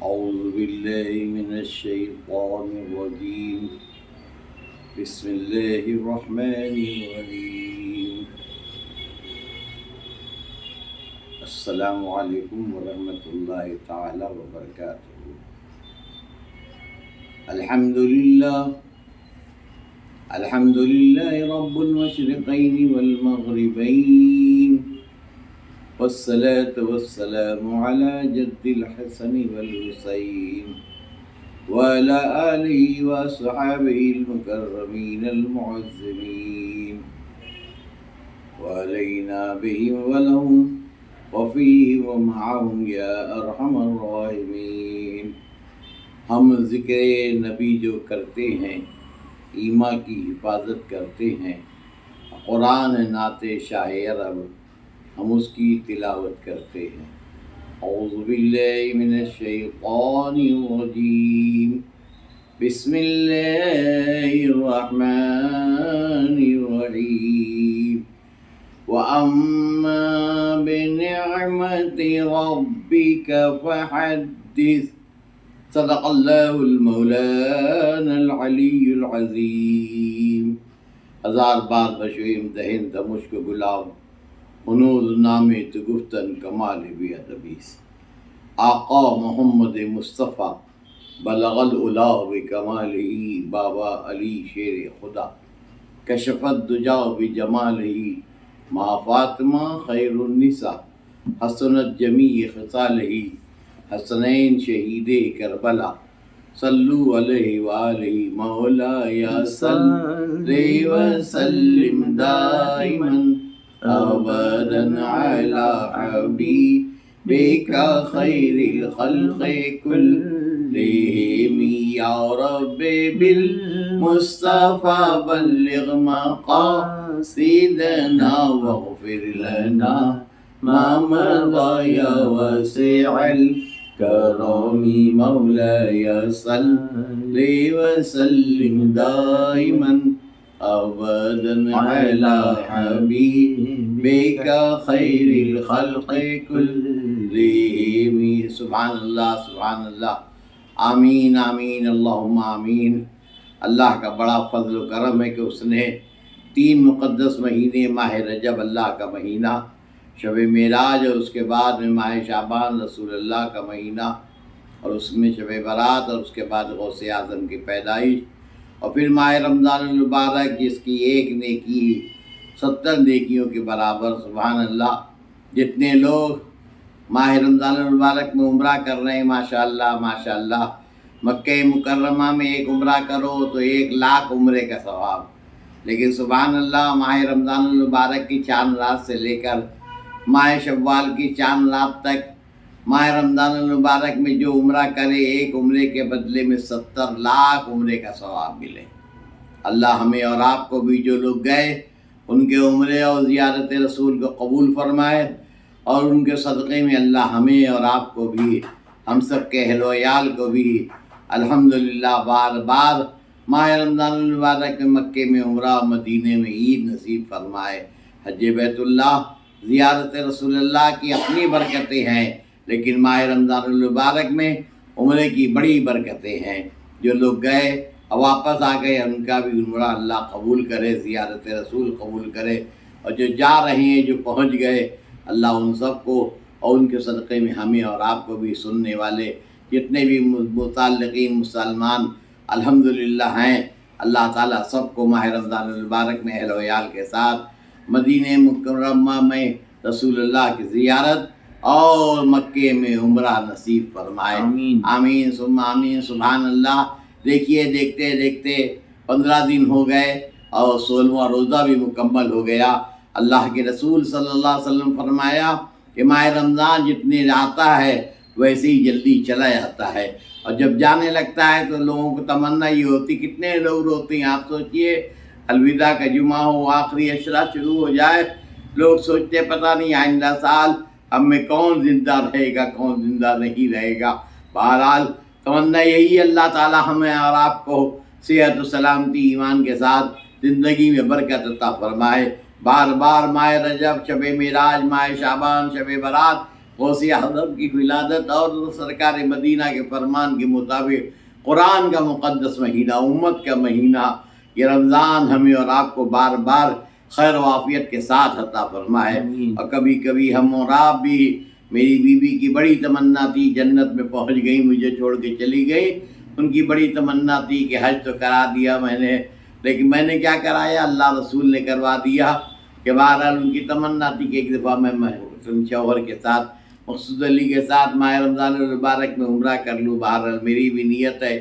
أعوذ بالله من الشيطان الرجيم بسم الله الرحمن الرحيم السلام عليكم ورحمة الله تعالى وبركاته الحمد لله رب المشرقين والمغربين والصلاة والسلام على جد الحسن والحسين وعلى آله وأصحابه المكرمين المعظمين وعلينا بهم ولهم وفيهم ومعهم يا أرحم الراحمين۔ ہم ذکر نبی جو کرتے ہیں، ایمان کی حفاظت کرتے ہیں، قرآن نعت شاہ عرب ہم اس کی تلاوت کرتے ہیں۔ اعوذ باللہ من الشیطان الرجیم بسم اللہ الرحمن الرحیم وَأَمَّا بِنِعْمَةِ رَبِّكَ فَحَدِّثْ صدق اللہ المولانا العلی العظیم۔ ہزار بار بشویم دہن دمشق گلاب ہنوز نامے تو گفتن کمال بھی ادبیس۔ آقا محمد مصطفیٰ بلغ العلا بکمالہ، بابا علی شیر خدا کشفت دجا بجمالہ، ماں فاطمہ خیر النساء حسنت جمیع خصالہ، حسنین شہید کربلا صلو علیہ وآلہ مولایا صلی وسلم دائما ابدا علی حبیبک خیر الخلق کلہم، یا رب بالمصطفى بلغ مقاصدنا واغفر لنا ما مضى یا واسع الكرم، مولاي صل وسلم دائما ابدا على حبيبك خير الخلق كلهم۔ سبحان اللہ سبحان اللہ، آمین آمین اللہم آمین۔ اللہ کا بڑا فضل و کرم ہے کہ اس نے 3 مقدس مہینے، ماہ رجب اللہ کا مہینہ، شب معراج اور اس کے بعد میں ماہ شعبان رسول اللہ کا مہینہ، اور اس میں شب برات، اور اس کے بعد غوث اعظم کی پیدائش، اور پھر ماہ رمضان المبارک جس کی ایک نیکی 70 نیکیوں کے برابر۔ سبحان اللہ، جتنے لوگ ماہ رمضان المبارک میں عمرہ کر رہے ہیں، ماشاءاللہ ماشاءاللہ، مکہ مکرمہ میں ایک عمرہ کرو تو 1,00,000 عمرے کا ثواب۔ لیکن سبحان اللہ، ماہ رمضان المبارک کی چاند رات سے لے کر ماہ شوال کی چاند رات تک، ماہ رمضان المبارک میں جو عمرہ کرے، ایک عمرے کے بدلے میں 70,00,000 عمرے کا ثواب ملے۔ اللہ ہمیں اور آپ کو بھی، جو لوگ گئے، ان کے عمرے اور زیارت رسول کو قبول فرمائے، اور ان کے صدقے میں اللہ ہمیں اور آپ کو بھی، ہم سب کے اہل و عیال کو بھی الحمدللہ بار بار ماہ رمضان المبارک میں مکے میں عمرہ، مدینے میں عید نصیب فرمائے۔ حج بیت اللہ، زیارت رسول اللہ کی اپنی برکتیں ہیں، لیکن ماہ رمضان المبارک میں عمرے کی بڑی برکتیں ہیں۔ جو لوگ گئے اور واپس آ گئے، ان کا بھی عمرہ اللہ قبول کرے، زیارت رسول قبول کرے، اور جو جا رہے ہیں، جو پہنچ گئے، اللہ ان سب کو اور ان کے صدقے میں ہمیں اور آپ کو بھی، سننے والے جتنے بھی متعلقین مسلمان الحمدللہ ہیں، اللہ تعالیٰ سب کو ماہ رمضان المبارک میں اہل و عیال کے ساتھ مدینہ مکرمہ میں رسول اللہ کی زیارت اور مکے میں عمرہ نصیب فرمائے، آمین آمین ثم آمین۔ سبحان اللہ، دیکھیے دیکھتے دیکھتے 15 دن ہو گئے اور 16واں روزہ بھی مکمل ہو گیا۔ اللہ کے رسول صلی اللہ علیہ وسلم فرمایا کہ ماہ رمضان جتنے آتا ہے ویسے ہی جلدی چلا جاتا ہے، اور جب جانے لگتا ہے تو لوگوں کو تمنا یہ ہوتی، کتنے لوگ روتے ہیں۔ آپ سوچئے الوداع کا جمعہ ہو، آخری عشرہ شروع ہو جائے، لوگ سوچتے پتہ نہیں آئندہ سال ہم میں کون زندہ رہے گا، کون زندہ نہیں رہے گا۔ بہرحال تمنا یہی، اللہ تعالی ہمیں اور آپ کو صحت و سلامتی ایمان کے ساتھ زندگی میں برکت عطا فرمائے۔ بار بار ماہ رجب، شب معراج، ماہ شعبان، شب برات غوث اعظم کی ولادت اور سرکار مدینہ کے فرمان کے مطابق قرآن کا مقدس مہینہ، امت کا مہینہ، یہ رمضان ہمیں اور آپ کو بار بار خیر و عافیت کے ساتھ عطا فرمائے۔ اور کبھی کبھی ہم اور آپ بھی، میری بیوی کی بڑی تمنا تھی، جنت میں پہنچ گئی، مجھے چھوڑ کے چلی گئی، ان کی بڑی تمنا تھی کہ حج تو کرا دیا میں نے، لیکن میں نے کیا کرایا، اللہ رسول نے کروا دیا، کہ بہرحال ان کی تمنا تھی کہ ایک دفعہ میں شوہر کے ساتھ، مقصود علی کے ساتھ ماہ رمضان المبارک میں عمرہ کر لوں۔ بہرحال میری بھی نیت ہے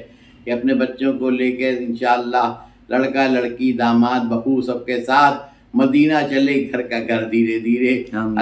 کہ اپنے بچوں کو لے کے انشاءاللہ، لڑکا لڑکی داماد بہو سب کے ساتھ مدینہ چلے، گھر کا گھر دھیرے دھیرے۔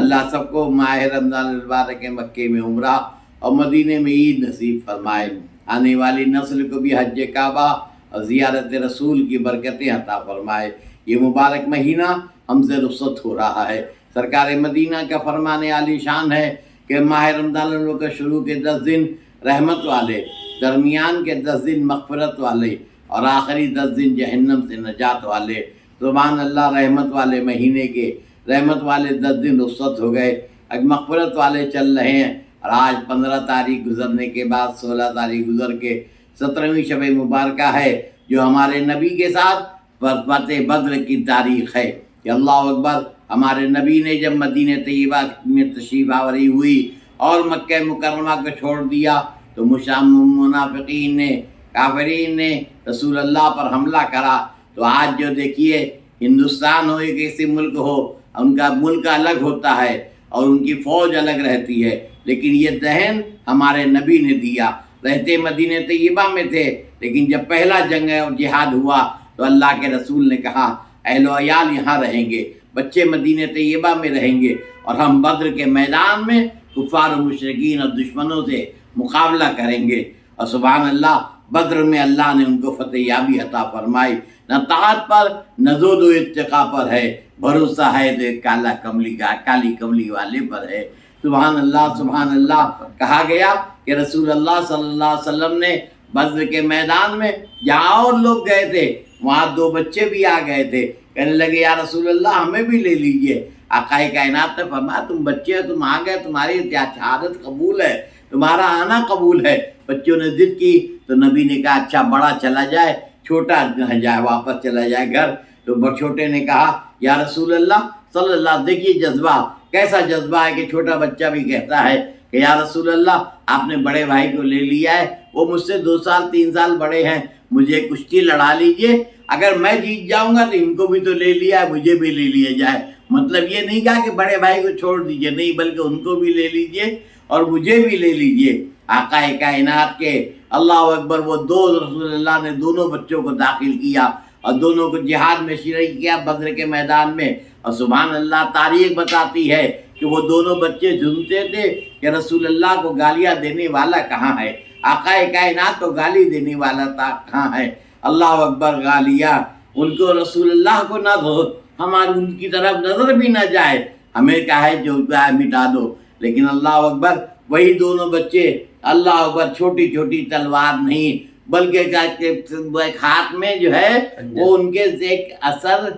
اللہ سب کو ماہ رمضان المبارک مکے میں عمرہ اور مدینے میں عید نصیب فرمائے۔ آنے والی نسل کو بھی حج کعبہ اور زیارت رسول کی برکتیں عطا فرمائے۔ یہ مبارک مہینہ ہم سے رخصت ہو رہا ہے۔ سرکار مدینہ کا فرمان عالی شان ہے کہ ماہ رمضان الاول کے شروع کے 10 دن رحمت والے، درمیان کے 10 دن مغفرت والے اور آخری 10 دن جہنم سے نجات والے۔ سبحان اللہ، رحمت والے مہینے کے رحمت والے 10 دن رخصت ہو گئے، اب مغفرت والے چل رہے ہیں، اور آج 15 تاریخ گزرنے کے بعد 16 تاریخ گزر کے 17ویں شب مبارکہ ہے، جو ہمارے نبی کے ساتھ فتح بدر کی تاریخ ہے کہ اللہ اکبر، ہمارے نبی نے جب مدینہ طیبہ میں تشریف آوری ہوئی اور مکہ مکرمہ کو چھوڑ دیا تو منافقین نے، کافرین نے رسول اللہ پر حملہ کرا۔ تو آج جو دیکھیے، ہندوستان ہو ایک ایسے ملک ہو، ان کا ملک الگ ہوتا ہے اور ان کی فوج الگ رہتی ہے، لیکن یہ دہن ہمارے نبی نے دیا۔ رہتے مدینہ طیبہ میں تھے، لیکن جب پہلا جنگ اور جہاد ہوا تو اللہ کے رسول نے کہا اہل و عیال یہاں رہیں گے، بچے مدینہ طیبہ میں رہیں گے، اور ہم بدر کے میدان میں کفار و مشرکین اور دشمنوں سے مقابلہ کریں گے۔ اور سبحان اللہ، بدر میں اللہ نے ان کو فتح یابی عطا فرمائی۔ نہ طاعت پر نہ زہد و اتقاء پر ہے، بھروسہ ہے تو ایک کالی کملی والے پر ہے۔ سبحان اللہ، سبحان اللہ۔ کہا گیا کہ رسول اللہ صلی اللہ علیہ وسلم نے بدر کے میدان میں جہاں اور لوگ گئے تھے، وہاں 2 بچے بھی آ گئے تھے، کہنے لگے یا رسول اللہ ہمیں بھی لے لیجئے۔ آقا کائنات نے فرمایا تم بچے ہو، تم آ گئے، تمہاری شہادت قبول ہے، تمہارا آنا قبول ہے۔ بچوں نے ضد کی تو نبی نے کہا اچھا بڑا چلا جائے، چھوٹا نہ جائے، واپس چلا جائے گھر۔ تو چھوٹے نے کہا یا رسول اللہ صلی اللہ، دیکھیے جذبہ، کیسا جذبہ ہے کہ چھوٹا بچہ بھی کہتا ہے کہ یا رسول اللہ آپ نے بڑے بھائی کو لے لیا ہے، وہ مجھ سے 2 سال 3 سال بڑے ہیں، مجھے کشتی لڑا لیجئے، اگر میں جیت جاؤں گا تو ان کو بھی تو لے لیا ہے، مجھے بھی لے لیا جائے۔ مطلب یہ نہیں کہا کہ بڑے بھائی کو چھوڑ دیجئے، نہیں، بلکہ ان کو بھی لے لیجئے اور مجھے بھی لے لیجئے۔ آقا کائنات کے اللہ اکبر، وہ 2 رسول اللہ نے دونوں بچوں کو داخل کیا اور دونوں کو جہاد میں شریک کیا بدر کے میدان میں۔ اور سبحان اللہ، تاریخ بتاتی ہے کہ وہ دونوں بچے جھومتے تھے کہ رسول اللہ کو گالیاں دینے والا کہاں ہے، آقا کائنات کو گالی دینے والا کہاں ہے۔ اللہ اکبر، گالیاں ان کو، رسول اللہ کو نہ دو، ہماری ان کی طرف نظر بھی نہ جائے، ہمیں کہا ہے جو مٹا دو۔ لیکن اللہ اکبر، وہی دونوں بچے، اللہ اکبر، چھوٹی چھوٹی تلوار نہیں بلکہ ایک ہاتھ میں جو ہے وہ ان کے ایک اثر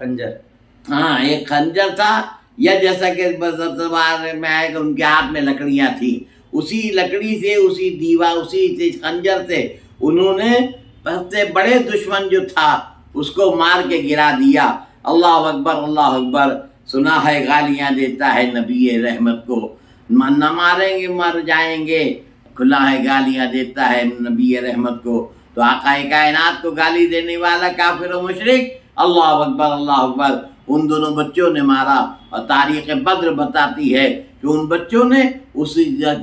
خنجر، ہاں ایک خنجر تھا، یا جیسا کہ زبان میں آئے کہ ان کے ہاتھ میں لکڑیاں تھیں، اسی لکڑی سے، اسی دیوار، اسی خنجر سے انہوں نے سب سے بڑے دشمن جو تھا اس کو مار کے گرا دیا۔ اللہ اکبر، اللہ اکبر۔ سنا ہے گالیاں دیتا ہے نبی رحمت کو، نہ ماریں گے مر جائیں گے، کھلا ہے گالیاں دیتا ہے نبی رحمت کو۔ تو آقا کائنات کو گالی دینے والا کافر و مشرک، اللہ اکبر، اللہ اکبر، ان دونوں بچوں نے مارا۔ اور تاریخ بدر بتاتی ہے کہ ان بچوں نے اس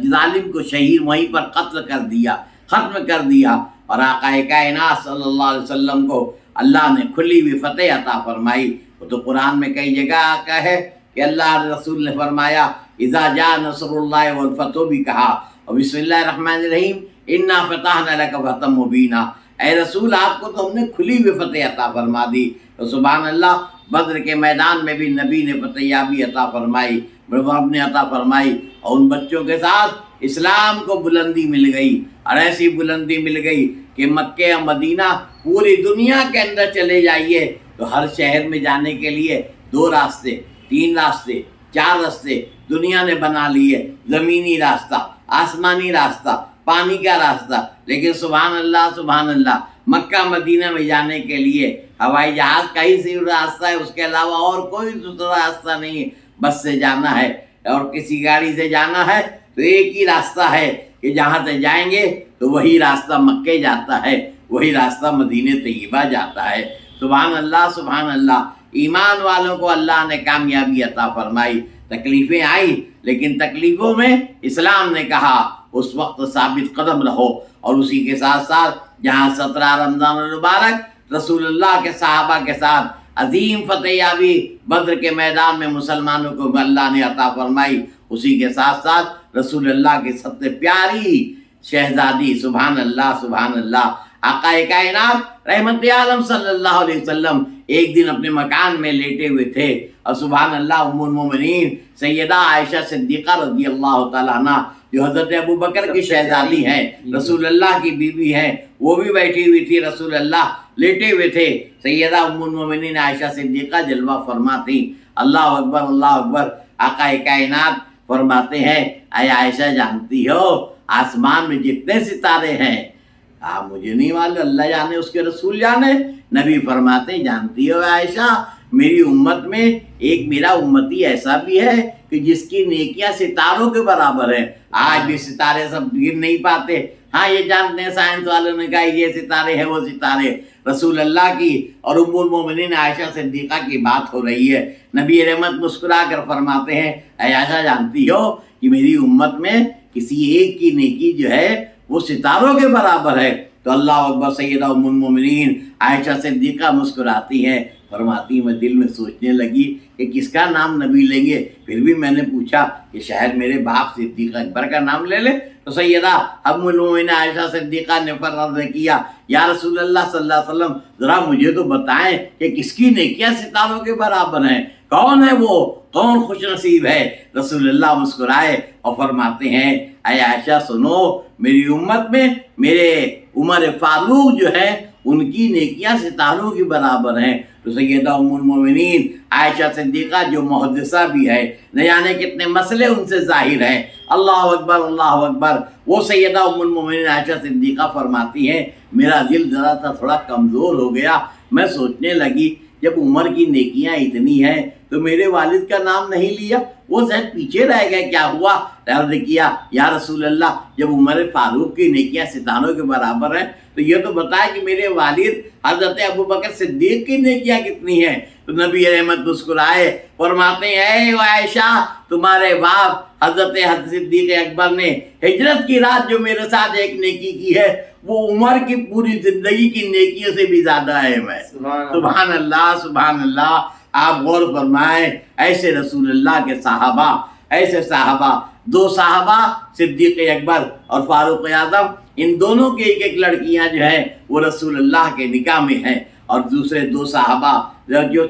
ظالم کو شہید وہیں پر قتل کر دیا، ختم کر دیا، اور آقا کائنات صلی اللہ علیہ وسلم کو اللہ نے کھلی ہوئی فتح عطا فرمائی۔ وہ تو قرآن میں کئی جگہ آقا ہے کہ اللہ رسول نے فرمایا اذا جاء نصر اللہ والفتح بھی کہا، اور بسم اللہ الرحمن الرحیم انا فتحنا لک فتحا مبینا، اے رسول آپ کو تو ہم نے کھلی ہوئی فتح عطا فرما دی۔ تو سبحان اللہ، بدر کے میدان میں بھی نبی نے فتح یابی عطا فرمائی، رب نے عطا فرمائی، اور ان بچوں کے ساتھ اسلام کو بلندی مل گئی، اور ایسی بلندی مل گئی کہ مکہ اور مدینہ، پوری دنیا کے اندر چلے جائیے تو ہر شہر میں جانے کے لیے 2 راستے، 3 راستے، 4 راستے، دنیا نے بنا لی ہے، زمینی راستہ، آسمانی راستہ، پانی کا راستہ، لیکن سبحان اللہ مکہ مدینہ میں جانے کے لیے ہوائی جہاز کا ہی صرف راستہ ہے، اس کے علاوہ اور کوئی دوسرا راستہ نہیں ہے۔ بس سے جانا ہے اور کسی گاڑی سے جانا ہے تو ایک ہی راستہ ہے کہ جہاں سے جائیں گے تو وہی راستہ مکے جاتا ہے، وہی راستہ مدینہ طیبہ جاتا ہے۔ سبحان اللہ۔ ایمان والوں کو اللہ نے کامیابی عطا فرمائی، تکلیفیں آئی لیکن تکلیفوں میں اسلام نے کہا اس وقت ثابت قدم رہو، اور اسی کے ساتھ ساتھ جہاں 17 رمضان المبارک رسول اللہ کے صحابہ کے ساتھ عظیم فتح یابی بدر کے میدان میں مسلمانوں کو اللہ نے عطا فرمائی، اسی کے ساتھ ساتھ رسول اللہ کی سب سے پیاری شہزادی سبحان اللہ آقا کائنات رحمت عالم صلی اللہ علیہ وسلم ایک دن اپنے مکان میں لیٹے ہوئے تھے، اور سبحان اللہ ام المومنین سیدہ عائشہ صدیقہ رضی اللہ تعالیٰ عنہ جو حضرت ابو بکر کی شہزادی ہیں، رسول اللہ کی بیوی ہیں، وہ بھی بیٹھی ہوئی تھی، رسول اللہ لیٹے ہوئے تھے۔ سیدہ ام المومنین عائشہ صدیقہ جلوہ فرماتی، اللہ اکبر۔ آقا کائنات فرماتے ہیں اے عائشہ جانتی ہو آسمان میں جتنے ستارے ہیں؟ مجھے نہیں معلوم، اللہ جانے، اس کے رسول جانے۔ نبی فرماتے جانتی ہو عائشہ میری امت میں ایک میرا امتی ایسا بھی ہے کہ جس کی نیکیاں ستاروں کے برابر ہیں۔ آج بھی ستارے سب گر نہیں پاتے، ہاں یہ جانتے ہیں سائنس والوں نے کہا یہ ستارے ہیں وہ ستارے، رسول اللہ کی اور ام المومنین عائشہ صدیقہ کی بات ہو رہی ہے۔ نبی رحمت مسکرا کر فرماتے ہیں اے عائشہ جانتی ہو کہ میری امت میں کسی ایک کی نیکی جو ہے وہ ستاروں کے برابر ہے؟ تو اللہ اکبر، سیدہ ام المومنین عائشہ صدیقہ مسکراتی ہیں، فرماتی میں دل میں سوچنے لگی کہ کس کا نام نبی لیں گے، پھر بھی میں نے پوچھا کہ شاید میرے باپ صدیق اکبر کا نام لے لے۔ تو سیدہ ام المومنین عائشہ صدیقہ نے فرض کیا یا رسول اللہ صلی اللہ علیہ وسلم ذرا مجھے تو بتائیں کہ کس کی نیکیاں ستاروں کے برابر ہیں، کون ہے وہ، کون خوش نصیب ہے؟ رسول اللہ مسکرائے اور فرماتے ہیں اے عائشہ سنو، میری امت میں میرے عمر فاروق جو ہے ان کی نیکیاں ستاروں کی برابر ہیں۔ تو سیدہ ام المومنین عائشہ صدیقہ جو محدثہ بھی ہے، نہ جانے کتنے مسئلے ان سے ظاہر ہیں، اللہ اکبر، وہ سیدہ ام المومنین عائشہ صدیقہ فرماتی ہیں میرا دل ذرا سا تھوڑا کمزور ہو گیا، میں سوچنے لگی جب عمر کی نیکیاں اتنی ہیں تو میرے والد کا نام نہیں لیا، وہ شاید پیچھے رہ گئے، کیا ہوا؟ عرض کیا یا رسول اللہ جب عمر فاروق کی نیکیاں ستاروں کے برابر ہیں تو یہ تو بتائے کہ میرے والد حضرت ابو بکر صدیق کی نیکیاں کتنی ہیں؟ تو نبی رحمت مسکرائے فرماتے ہیں اے عائشہ تمہارے باپ حضرت صدیق اکبر نے ہجرت کی رات جو میرے ساتھ ایک نیکی کی ہے وہ عمر کی پوری زندگی کی نیکیوں سے بھی زیادہ ہے۔ میں سبحان اللہ۔ آپ غور فرمائیں ایسے رسول اللہ کے صحابہ، ایسے صحابہ، دو صحابہ صدیق اکبر اور فاروق اعظم، ان دونوں کی ایک ایک لڑکیاں جو ہیں وہ رسول اللہ کے نکاح میں ہیں، اور دوسرے دو صحابہ جو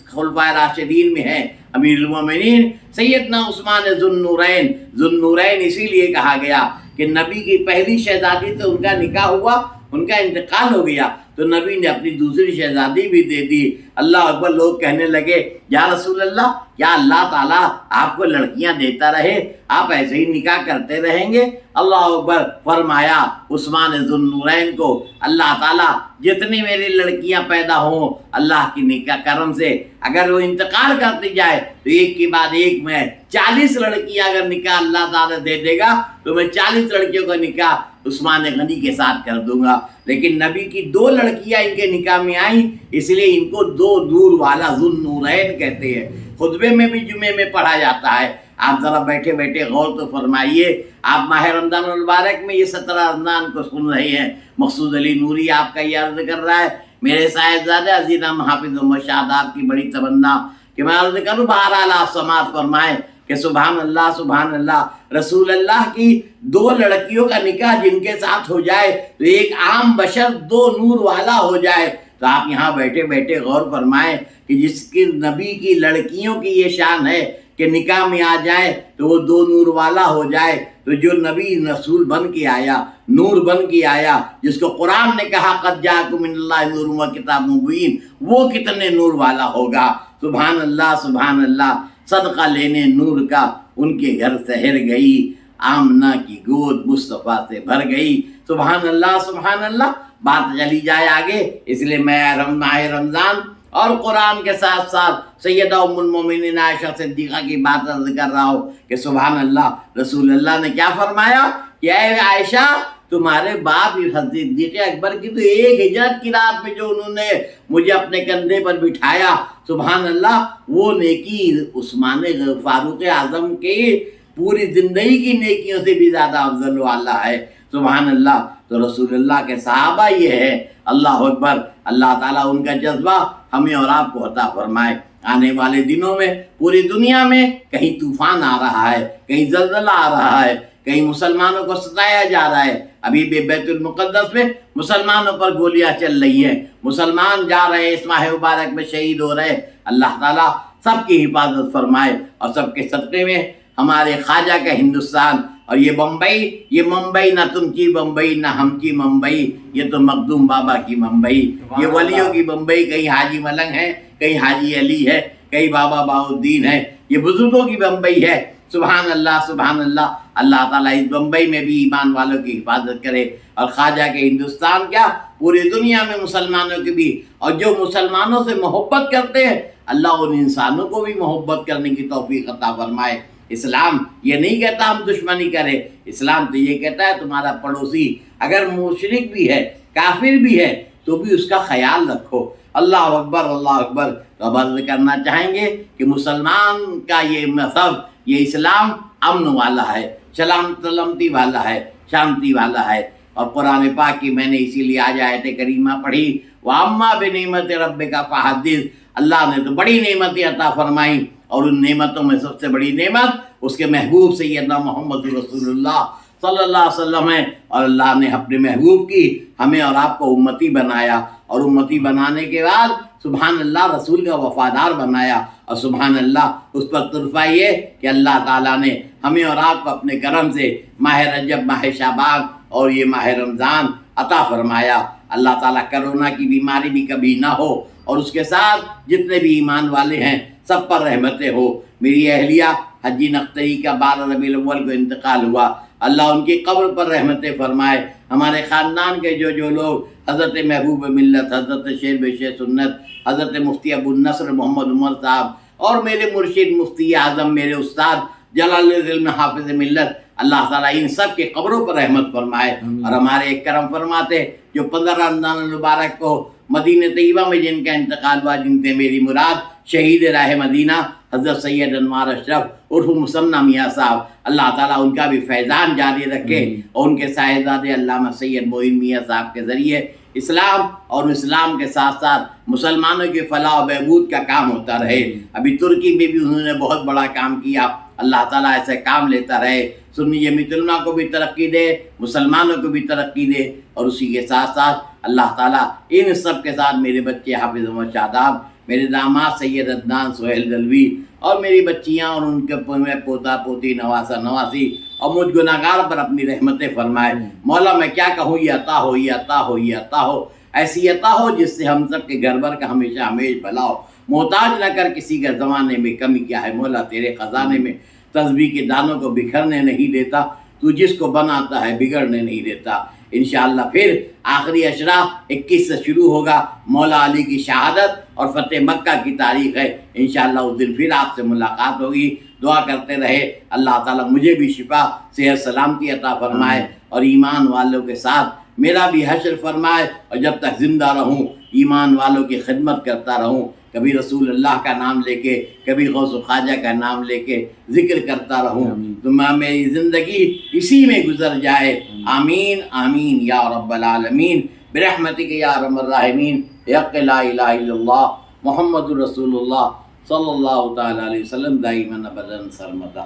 خلفائے راشدین میں ہیں امیر المومنین سیدنا عثمان ذو النورین اسی لیے کہا گیا کہ نبی کی پہلی شہزادی سے ان کا نکاح ہوا، ان کا انتقال ہو گیا تو نبی نے اپنی دوسری شہزادی بھی دے دی۔ اللہ اکبر، لوگ کہنے لگے یا رسول اللہ کیا اللہ تعالیٰ آپ کو لڑکیاں دیتا رہے، آپ ایسے ہی نکاح کرتے رہیں گے؟ اللہ اکبر، فرمایا عثمان ذو النورین کو اللہ تعالیٰ جتنی میری لڑکیاں پیدا ہوں اللہ کی نکاح کرم سے اگر وہ انتقال کرتی جائے تو ایک کے بعد ایک میں 40 لڑکیاں اگر نکاح اللہ تعالیٰ دے دے گا تو میں 40 لڑکیوں کا نکاح عثمان غنی کے ساتھ کر دوں گا۔ لیکن نبی کی 2 لڑکیاں ان کے نکاح میں آئیں، اس لیے ان کو 2 نور والا ذو النورین کہتے ہیں۔ خطبے میں بھی جمعے میں پڑھا جاتا ہے۔ آپ ذرا بیٹھے بیٹھے غور تو فرمائیے، آپ ماہ رمضان المبارک میں یہ 17 رمضان کو سن رہے ہیں، مقصود علی نوری آپ کا یہ عرض کر رہا ہے میرے صاحبزادے عزیز حافظ محمد شاداب کی بڑی تمنا کہ میں عرض کروں، بہرحال آپ سماعت فرمائیں کہ سبحان اللہ، رسول اللہ کی 2 لڑکیوں کا نکاح جن کے ساتھ ہو جائے تو ایک عام بشر 2 نور والا ہو جائے۔ تو آپ یہاں بیٹھے بیٹھے غور فرمائیں کہ جس کی نبی کی لڑکیوں کی یہ شان ہے کہ نکاح میں آ جائے تو وہ 2 نور والا ہو جائے، تو جو نبی رسول بن کے آیا، نور بن کے آیا، جس کو قرآن نے کہا قد جاءکم من اللہ نور و کتاب مبین، وہ کتنے نور والا ہوگا؟ سبحان اللہ، صدقہ لینے نور کا ان کے گھر سحر گئی، آمنہ کی گود مصطفیٰ سے بھر گئی۔ سبحان اللہ سبحان اللہ۔ بات چلی جائے آگے، اس لیے میں ماہ رمضان اور قرآن کے ساتھ ساتھ سیدہ ام المومنین عائشہ صدیقہ کی بات عرض کر رہا ہوں کہ سبحان اللہ، رسول اللہ نے کیا فرمایا کہ اے عائشہ، تمہارے باپ حضرت صدیق اکبر کی تو ایک ہجرت کی رات میں جو انہوں نے مجھے اپنے کندھے پر بٹھایا، سبحان اللہ، وہ نیکی عثمان فاروق اعظم کے پوری زندگی کی نیکیوں سے بھی زیادہ افضل والا ہے۔ سبحان اللہ۔ تو رسول اللہ کے صحابہ یہ ہے، اللہ اکبر۔ اللہ تعالیٰ ان کا جذبہ ہمیں اور آپ کو عطا فرمائے۔ آنے والے دنوں میں پوری دنیا میں کہیں طوفان آ رہا ہے، کہیں زلزلہ آ رہا ہے، کہیں مسلمانوں کو ستایا جا رہا ہے۔ ابھی بھی بیت المقدس میں مسلمانوں پر گولیاں چل رہی ہیں، مسلمان جا رہے ہیں، اس ماہ مبارک میں شہید ہو رہے ہیں۔ اللہ تعالیٰ سب کی حفاظت فرمائے، اور سب کے صدقے میں ہمارے خواجہ کا ہندوستان اور یہ بمبئی، یہ ممبئی نہ تم کی بمبئی نہ ہم کی ممبئی، یہ تو مخدوم بابا کی ممبئی، یہ ولیوں کی بمبئی، کہیں حاجی ملنگ ہے، کہیں حاجی علی ہے، کہیں بابا بہاؤالدین ہے، یہ بزرگوں کی بمبئی ہے۔ سبحان اللہ سبحان اللہ۔ اللہ تعالیٰ اس بمبئی میں بھی ایمان والوں کی حفاظت کرے، اور خواجہ کے ہندوستان کیا پوری دنیا میں مسلمانوں کی بھی، اور جو مسلمانوں سے محبت کرتے ہیں اللہ ان انسانوں کو بھی محبت کرنے کی توفیق عطا فرمائے۔ اسلام یہ نہیں کہتا ہم دشمنی کریں، اسلام تو یہ کہتا ہے تمہارا پڑوسی اگر مشرک بھی ہے، کافر بھی ہے، تو بھی اس کا خیال رکھو۔ اللہ اکبر اللہ اکبر۔ تو عرض کرنا چاہیں گے کہ مسلمان کا یہ مذہب، یہ اسلام امن والا ہے، سلامتی والا ہے، شانتی والا ہے۔ اور قرآن پاک کی میں نے اسی لیے آج آیت کریمہ پڑھی، وَأَمَّا بِنِعْمَتِ رَبِّكَ فَحَدِّثْ۔ اللہ نے تو بڑی نعمتیں عطا فرمائیں، اور ان نعمتوں میں سب سے بڑی نعمت اس کے محبوب سیدنا محمد رسول اللہ صلی اللہ علیہ وسلم ہے۔ اور اللہ نے اپنے محبوب کی ہمیں اور آپ کو امتی بنایا، اور امتی بنانے کے بعد سبحان اللہ رسول کا وفادار بنایا، اور سبحان اللہ اس پر تحفہ یہ کہ اللہ تعالیٰ نے ہمیں اور آپ کو اپنے کرم سے ماہ رجب، ماہ شعبان اور یہ ماہ رمضان عطا فرمایا۔ اللہ تعالیٰ کرونا کی بیماری بھی کبھی نہ ہو، اور اس کے ساتھ جتنے بھی ایمان والے ہیں سب پر رحمتیں ہو۔ میری اہلیہ حجی نختری کا 12 ربیع الاول کو انتقال ہوا، اللہ ان کی قبر پر رحمتیں فرمائے۔ ہمارے خاندان کے جو لوگ، حضرت محبوب ملت، حضرت شیر بشیر سنت، حضرت مفتی ابو النصر محمد عمر صاحب، اور میرے مرشد مفتی اعظم، میرے استاد جلال العلم حافظ ملت، اللہ تعالیٰ ان سب کے قبروں پر رحمت فرمائے۔ اور ہمارے ایک کرم فرماتے جو 15 رمضان المبارک کو مدینہ طیبہ میں جن کا انتقال ہوا، جن سے میری مراد شہید راہ مدینہ حضرت سید انوار اشرف عرف مثنیٰ میاں صاحب، اللہ تعالیٰ ان کا بھی فیضان جاری رکھے، اور ان کے صاحبزادے علامہ سید معین میاں صاحب کے ذریعے اسلام اور اسلام کے ساتھ ساتھ مسلمانوں کی فلاح و بہبود کا کام ہوتا رہے۔ ابھی ترکی میں بھی انہوں نے بہت بڑا کام کیا، اللہ تعالیٰ ایسے کام لیتا رہے، سنی جمیعت علماء کو بھی ترقی دے، مسلمانوں کو بھی ترقی دے، اور اسی کے ساتھ ساتھ اللہ تعالیٰ ان سب کے ساتھ میرے بچے حافظ احمد شاداب، میرے داماد سید عدنان سہیل دلوی، اور میری بچیاں اور ان کے پوتا پوتی نواسا نواسی، اور مجھ گناہگار پر اپنی رحمتیں فرمائے۔ مولا میں کیا کہوں، یہ عطا ہو، یہ عطا ہو، یہ عطا ہو، ایسی عطا ہو جس سے ہم سب کے گھر بھر کا ہمیشہ ہمیش بھلا ہو، محتاج نہ کر کسی کے زمانے میں کمی کیا ہے۔ مولا تیرے خزانے میں تسبیح کے دانوں کو بکھرنے نہیں دیتا، تو جس کو بناتا ہے بگڑنے نہیں دیتا۔ انشاءاللہ پھر آخری عشرہ 21 سے شروع ہوگا، مولا علی کی شہادت اور فتح مکہ کی تاریخ ہے۔ انشاءاللہ اس دن پھر آپ سے ملاقات ہوگی۔ دعا کرتے رہے اللہ تعالیٰ مجھے بھی شفا، صحت، سلامتی عطا فرمائے، اور ایمان والوں کے ساتھ میرا بھی حشر فرمائے، اور جب تک زندہ رہوں ایمان والوں کی خدمت کرتا رہوں، کبھی رسول اللہ کا نام لے کے، کبھی غوث و خواجہ کا نام لے کے ذکر کرتا رہوں، تو میری زندگی اسی میں گزر جائے۔ آمین آمین یا رب العالمین، برحمتک یا ارحم الراحمین، بحق لا الہ الا اللہ محمد رسول اللہ صلی اللہ تعالیٰ علیہ وسلم، دائما ابدا سرمدا۔